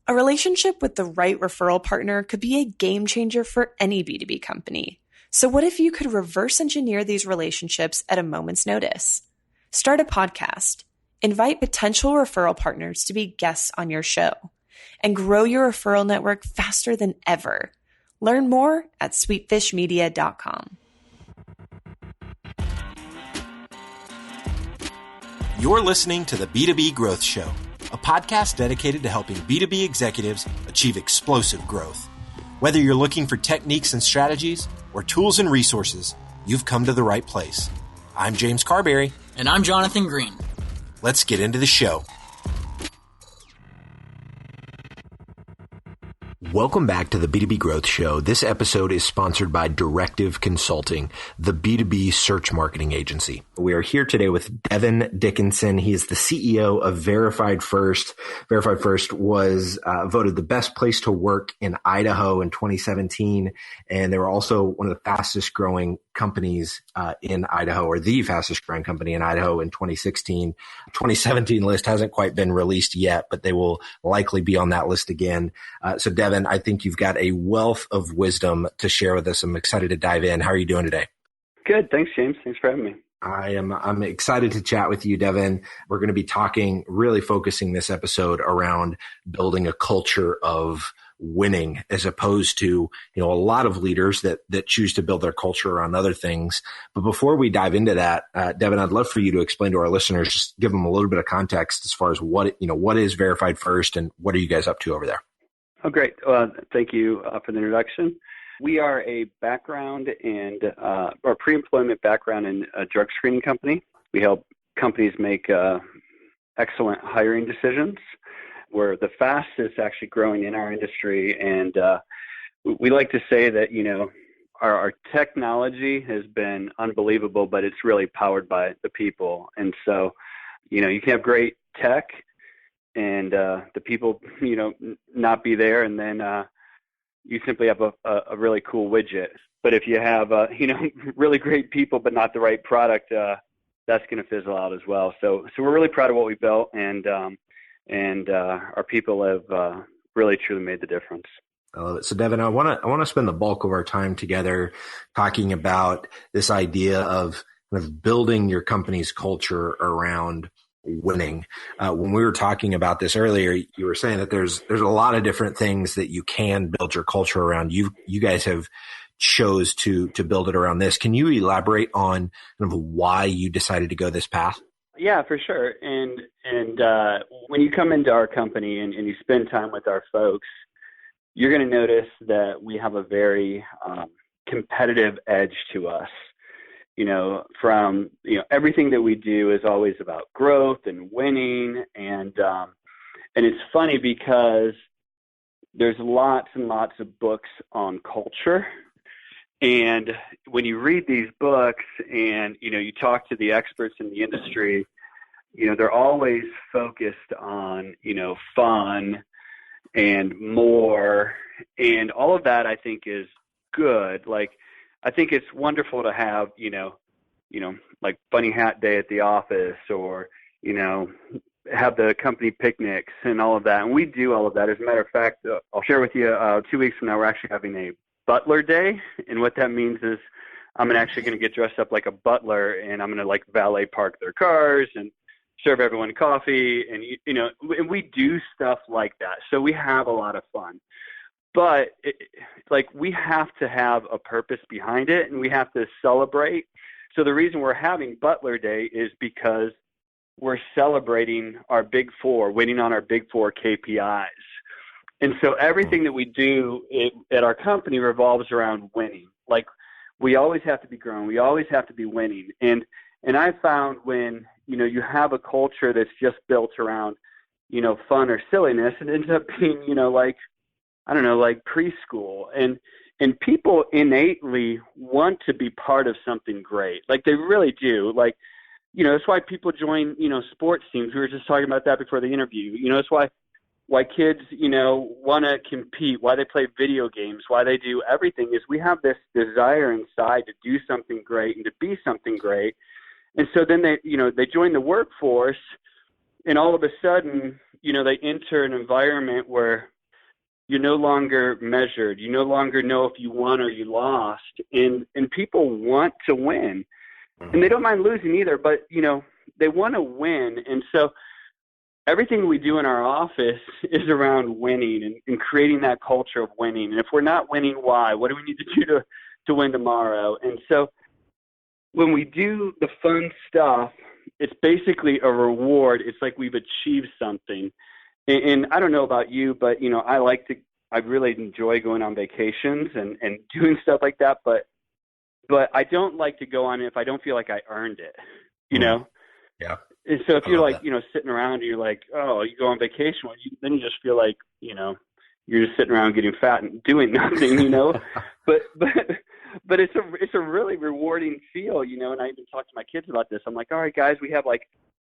A relationship with the right referral partner could be a game changer for any B2B company. So what if you could reverse engineer these relationships at a moment's notice? Start a podcast, invite potential referral partners to be guests on your show, and grow your referral network faster than ever. Learn more at sweetfishmedia.com. You're listening to the B2B Growth Show, a podcast dedicated to helping B2B executives achieve explosive growth. Whether you're looking for techniques and strategies or tools and resources, you've come to the right place. I'm James Carberry. And I'm Jonathan Green. Let's get into the show. Welcome back to the B2B Growth Show. This episode is sponsored by Directive Consulting, the B2B search marketing agency. We are here today with Devon Dickinson. He is the CEO of Verified First. Verified First was voted the best place to work in Idaho in 2017. And they were also one of the fastest growing companies in Idaho, or the fastest growing company in Idaho in 2016. 2017 list hasn't quite been released yet, but they will likely be on that list again. So Devon, I think you've got a wealth of wisdom to share with us. I'm excited to dive in. How are you doing today? Good. Thanks, James. Thanks for having me. I'm excited to chat with you, Devon. We're going to be really focusing this episode around building a culture of winning, as opposed to, a lot of leaders that choose to build their culture around other things. But before we dive into that, Devon, I'd love for you to explain to our listeners, just give them a little bit of context as far as what is Verified First and what are you guys up to over there? Oh, great. Thank you for the introduction. We are a background and or pre-employment background in a drug screening company. We help companies make excellent hiring decisions. We're the fastest actually growing in our industry, and we like to say that our technology has been unbelievable, but it's really powered by the people. And so you can have great tech and the people not be there, and then you simply have a really cool widget. But if you have really great people but not the right product, that's going to fizzle out as well. So we're really proud of what we built, and our people have really truly made the difference. I love it. So Devon, I want to spend the bulk of our time together talking about this idea of building your company's culture around winning. When we were talking about this earlier, you were saying that there's a lot of different things that you can build your culture around. You guys have chose to build it around this. Can you elaborate on why you decided to go this path? Yeah, for sure. And when you come into our company and you spend time with our folks, you're going to notice that we have a very competitive edge to us. From everything that we do is always about growth and winning, and it's funny because there's lots and lots of books on culture, and when you read these books and you talk to the experts in the industry, they're always focused on fun and more, and all of that I think is good. Like, I think it's wonderful to have, like bunny hat day at the office, or, have the company picnics and all of that. And we do all of that. As a matter of fact, I'll share with you 2 weeks from now, we're actually having a butler day. And what that means is I'm actually going to get dressed up like a butler, and I'm going to valet park their cars and serve everyone coffee. And, and we do stuff like that. So we have a lot of fun. But we have to have a purpose behind it, and we have to celebrate. So the reason we're having Butler Day is because we're celebrating our Big Four, winning on our Big Four KPIs. And so everything that we do at our company revolves around winning. We always have to be growing. We always have to be winning. And I found when, you have a culture that's just built around, fun or silliness, it ends up being, like preschool, and people innately want to be part of something great. They really do. That's why people join, sports teams. We were just talking about that before the interview. That's why kids, want to compete, why they play video games, why they do everything, is we have this desire inside to do something great and to be something great. And so then they join the workforce, and all of a sudden, they enter an environment where You're no longer measured. You no longer know if you won or you lost. And people want to win. And they don't mind losing either, but, they want to win. And so everything we do in our office is around winning and creating that culture of winning. And if we're not winning, why? What do we need to do to win tomorrow? And so when we do the fun stuff, it's basically a reward. It's like we've achieved something. And I don't know about you, but, I really enjoy going on vacations and doing stuff like that. But I don't like to go on it if I don't feel like I earned it, know? Yeah. And so if you're like, sitting around and you're like, oh, you go on vacation, then you just feel like, you're just sitting around getting fat and doing nothing, but it's a really rewarding feel, and I even talk to my kids about this. I'm like, all right, guys, we have like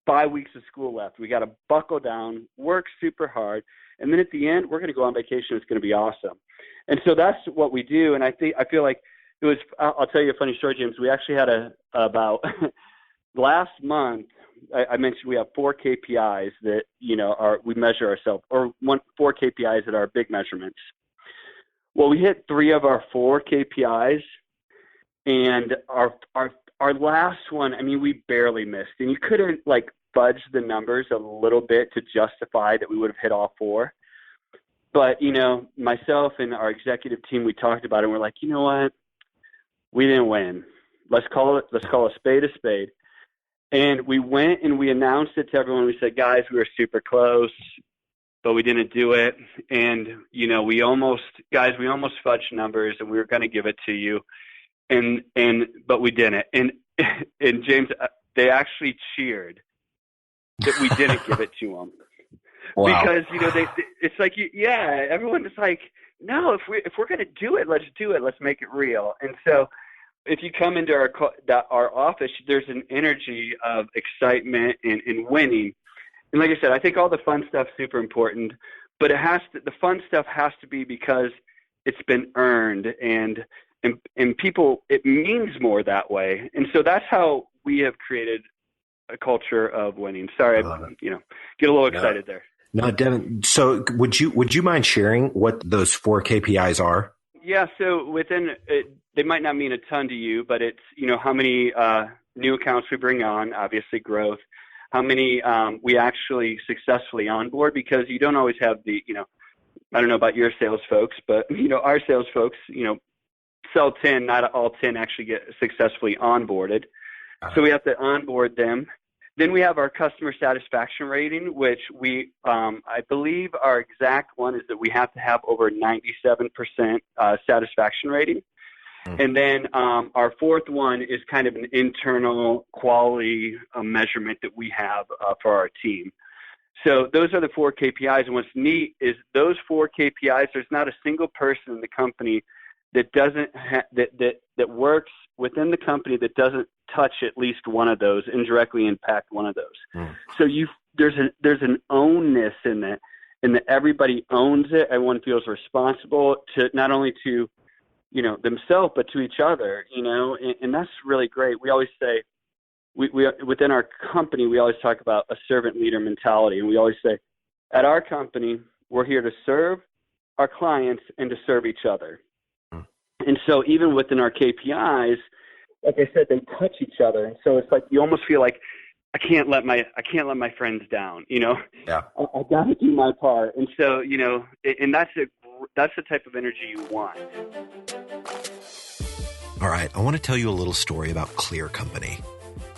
5 weeks of school left. We got to buckle down, work super hard. And then at the end, we're going to go on vacation. It's going to be awesome. And so that's what we do. And I feel like it was, I'll tell you a funny story, James. We actually had about last month, I mentioned we have 4 KPIs that, we measure ourselves, or 4 KPIs that are big measurements. Well, we hit 3 of our 4 KPIs, and our last one, we barely missed, and you couldn't fudge the numbers a little bit to justify that we would have hit all 4. But, myself and our executive team, we talked about it, and we're like, you know what? We didn't win. Let's call a spade a spade. And we went and we announced it to everyone. We said, guys, we were super close, but we didn't do it. And, we almost fudged numbers, and we were going to give it to you. But we didn't. And James, they actually cheered that we didn't give it to them. Wow. Because, it's like, everyone is like, no, if we're going to do it, let's do it. Let's make it real. And so if you come into our office, there's an energy of excitement and winning. And like I said, I think all the fun stuff's super important, but the fun stuff has to be because it's been earned and people, it means more that way. And so that's how we have created a culture of winning. Sorry, get a little excited there. No, Devon. So would you mind sharing what those 4 KPIs are? Yeah. So within it, they might not mean a ton to you, but it's, how many new accounts we bring on, obviously growth, how many we actually successfully onboard, because you don't always have the, I don't know about your sales folks, but, our sales folks, sell 10, not all 10 actually get successfully onboarded. So we have to onboard them. Then we have our customer satisfaction rating, which we, I believe our exact one is that we have to have over 97% satisfaction rating. Mm-hmm. And then our 4th one is kind of an internal quality measurement that we have for our team. So those are the 4 KPIs. And what's neat is those 4 KPIs, there's not a single person in the company that doesn't that works within the company that doesn't touch at least one of those, indirectly impact one of those. Mm. So there's an ownness in it, and that everybody owns it. Everyone feels responsible to not only to themselves but to each other. And that's really great. We always say we within our company we always talk about a servant leader mentality, and we always say at our company we're here to serve our clients and to serve each other. And so even within our KPIs, like I said, they touch each other. And so it's like you almost feel like I can't let my friends down, Yeah. I got to do my part. And so, and that's the type of energy you want. All right, I want to tell you a little story about Clear Company.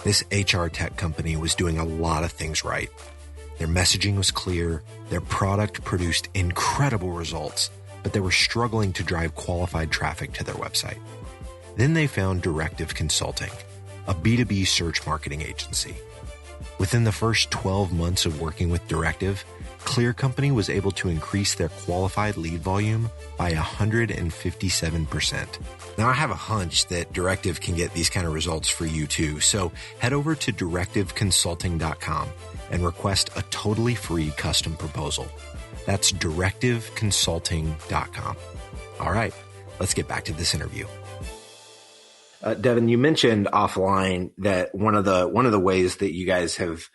This HR tech company was doing a lot of things right. Their messaging was clear, their product produced incredible results, but they were struggling to drive qualified traffic to their website. Then they found Directive Consulting, a B2B search marketing agency. Within the first 12 months of working with Directive, Clear Company was able to increase their qualified lead volume by 157%. Now, I have a hunch that Directive can get these kind of results for you too, so head over to directiveconsulting.com and request a totally free custom proposal. That's directiveconsulting.com. All right, let's get back to this interview. Devon, you mentioned offline that one of the ways that you guys have,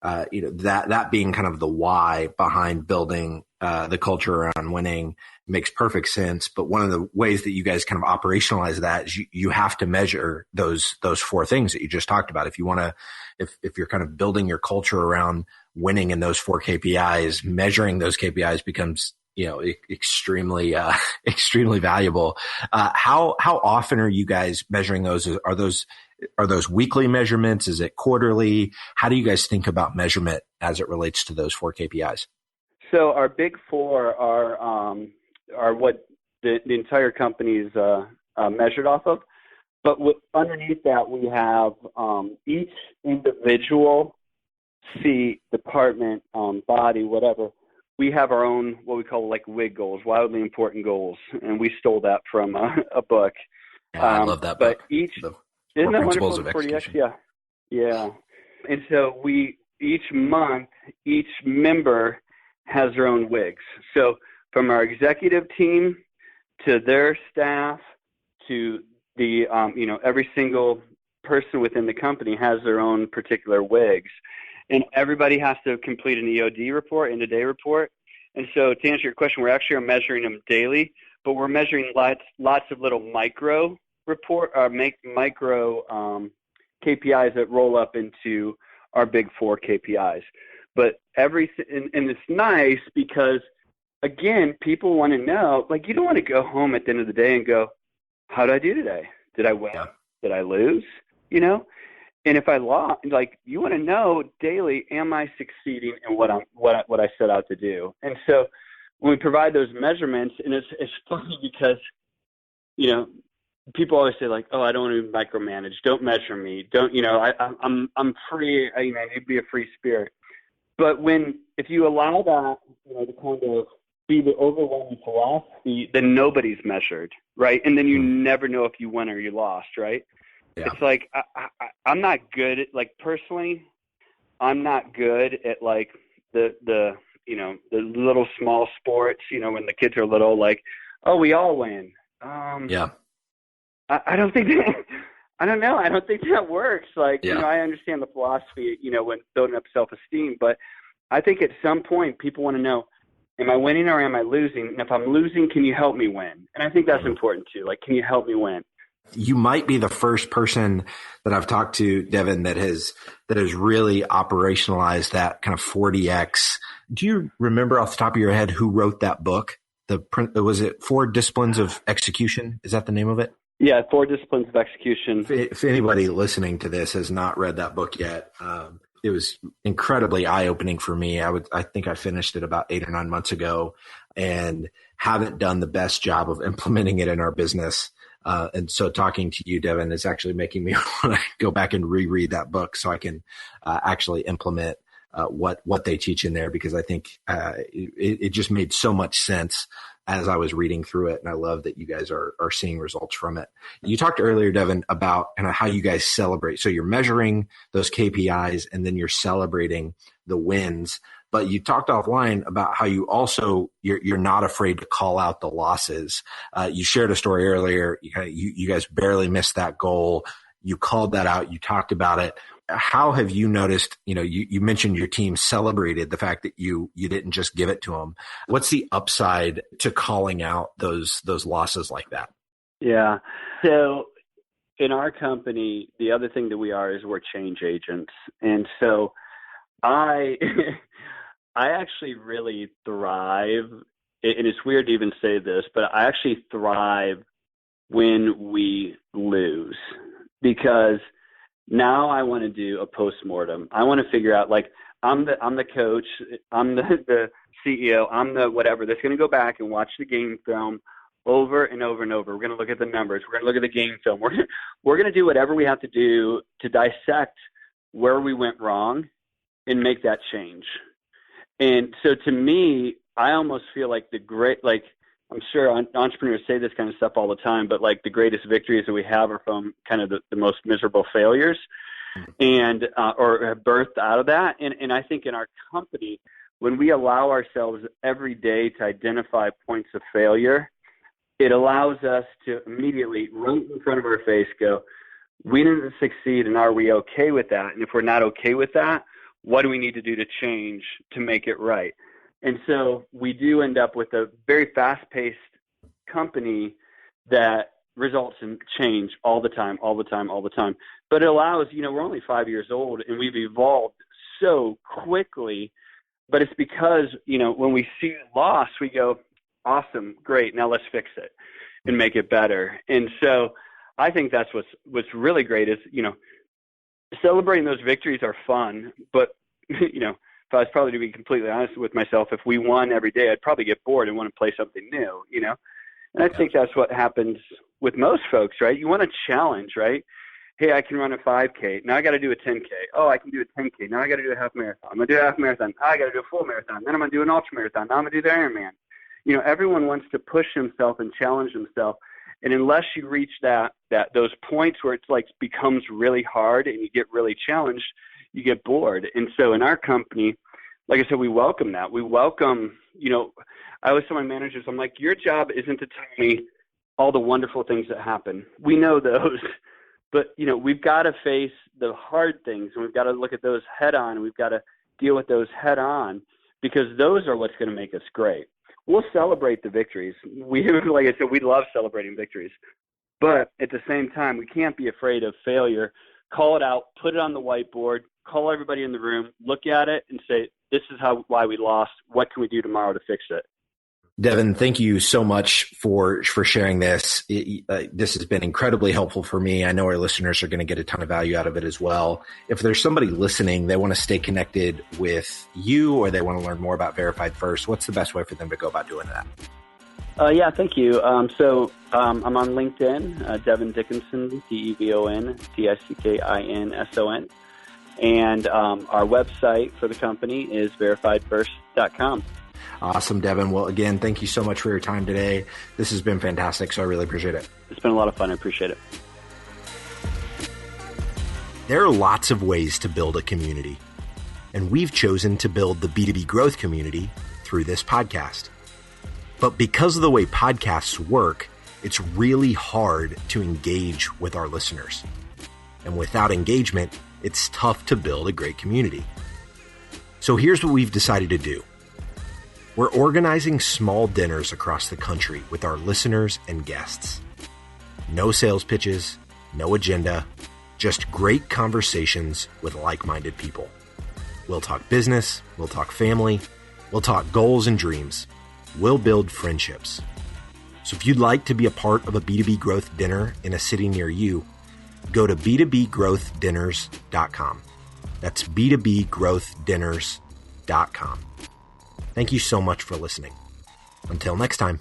that being kind of the why behind building the culture around winning makes perfect sense. But one of the ways that you guys kind of operationalize that is you have to measure those four things that you just talked about. If you want to, if you're kind of building your culture around winning in those four KPIs, measuring those KPIs becomes, extremely valuable. How often are you guys measuring those? Are those weekly measurements? Is it quarterly? How do you guys think about measurement as it relates to those four KPIs? So our big four are what the entire company is measured off of. But underneath that, we have each individual seat, department, body, whatever. We have our own, what we call like WIG goals, wildly important goals, and we stole that from a book. Yeah, I love that book. But isn't that Principles wonderful? of Execution. Yeah. And so each month, each member has their own WIGs. So from our executive team to their staff to the, every single person within the company has their own particular WIGs. And everybody has to complete an EOD report, end-of-day report. And so to answer your question, we're actually measuring them daily, but we're measuring lots of little micro KPIs that roll up into our big four KPIs. But everything, and it's nice because, again, people want to know, like, you don't want to go home at the end of the day and go, how did I do today? Did I win? Yeah. Did I lose? And if I lost, like, you want to know daily, am I succeeding in what I set out to do? And so when we provide those measurements, and it's funny because, people always say like, oh, I don't want to micromanage. Don't measure me. Don't, I'm free. I need to be a free spirit. But if you allow that, to kind of be the overwhelming philosophy, then nobody's measured, right? And then you never know if you won or you lost, right? Yeah. It's like I'm not good at, like, personally, I'm not good at like the little small sports. When the kids are little, like, oh, we all win. Yeah. I don't think that. I don't know. I don't think that works. Like, I understand the philosophy, when building up self-esteem, but I think at some point people want to know, am I winning or am I losing? And if I'm losing, can you help me win? And I think that's important too. Like, can you help me win? You might be the first person that I've talked to, Devon, that has really operationalized that kind of 40X. Do you remember off the top of your head who wrote that book? Was it 4 Disciplines of Execution? Is that the name of it? Yeah, 4 Disciplines of Execution. If anybody listening to this has not read that book yet, it was incredibly eye-opening for me. I think I finished it about 8 or 9 months ago and haven't done the best job of implementing it in our business. And so talking to you, Devon, is actually making me want to go back and reread that book so I can actually implement what they teach in there, because I think it just made so much sense as I was reading through it. And I love that you guys are seeing results from it. You talked earlier, Devon, about kind of how you guys celebrate. So you're measuring those KPIs and then you're celebrating the wins. But you talked offline about how you also, you're not afraid to call out the losses. You shared a story earlier. You guys barely missed that goal. You called that out. You talked about it. How have you noticed, you mentioned your team celebrated the fact that you didn't just give it to them. What's the upside to calling out those losses like that? Yeah. So in our company, the other thing that we are is we're change agents. And so I actually really thrive, and it's weird to even say this, but I actually thrive when we lose, because now I want to do a postmortem. I want to figure out, like, I'm the coach, I'm the CEO, I'm the whatever that's going to go back and watch the game film over and over and over. We're going to look at the numbers. We're going to look at the game film. We're going to do whatever we have to do to dissect where we went wrong and make that change. And so to me, I almost feel like I'm sure entrepreneurs say this kind of stuff all the time, but like the greatest victories that we have are from kind of the most miserable failures and or have birthed out of that. And I think in our company, when we allow ourselves every day to identify points of failure, it allows us to immediately, right in front of our face, go, we didn't succeed, and are we okay with that? And if we're not okay with that, what do we need to do to change to make it right? And so we do end up with a very fast-paced company that results in change all the time. But it allows, we're only 5 years old and we've evolved so quickly, but it's because, when we see loss, we go, awesome, great, now let's fix it and make it better. And so I think that's what's really great is, celebrating those victories are fun, but, if I was probably to be completely honest with myself, if we won every day, I'd probably get bored and want to play something new, And I think that's what happens with most folks, right? You want a challenge, right? Hey, I can run a 5K. Now I got to do a 10K. Oh, I can do a 10K. Now I got to do a half marathon. I'm going to do a half marathon. Oh, I got to do a full marathon. Then I'm going to do an ultra marathon. Now I'm going to do the Ironman. Everyone wants to push himself and challenge himself. And unless you reach those points where it's like becomes really hard and you get really challenged, you get bored. And so in our company, like I said, we welcome that. We welcome, I always tell my managers, I'm like, your job isn't to tell me all the wonderful things that happen. We know those, but we've got to face the hard things and we've got to look at those head on. And we've got to deal with those head on because those are what's going to make us great. We'll celebrate the victories. Like I said, we love celebrating victories, but at the same time, we can't be afraid of failure. Call it out, put it on the whiteboard, call everybody in the room, look at it and say, this is why we lost. What can we do tomorrow to fix it? Devon, thank you so much for sharing this. This has been incredibly helpful for me. I know our listeners are going to get a ton of value out of it as well. If there's somebody listening, they want to stay connected with you or they want to learn more about Verified First, what's the best way for them to go about doing that? Yeah, thank you. So I'm on LinkedIn, Devon Dickinson, Devon Dickinson. And our website for the company is verifiedfirst.com. Awesome, Devon. Well, again, thank you so much for your time today. This has been fantastic, so I really appreciate it. It's been a lot of fun. I appreciate it. There are lots of ways to build a community, and we've chosen to build the B2B growth community through this podcast. But because of the way podcasts work, it's really hard to engage with our listeners. And without engagement, it's tough to build a great community. So here's what we've decided to do. We're organizing small dinners across the country with our listeners and guests. No sales pitches, no agenda, just great conversations with like-minded people. We'll talk business, we'll talk family, we'll talk goals and dreams. We'll build friendships. So if you'd like to be a part of a B2B growth dinner in a city near you, go to b2bgrowthdinners.com. That's b2bgrowthdinners.com. Thank you so much for listening. Until next time.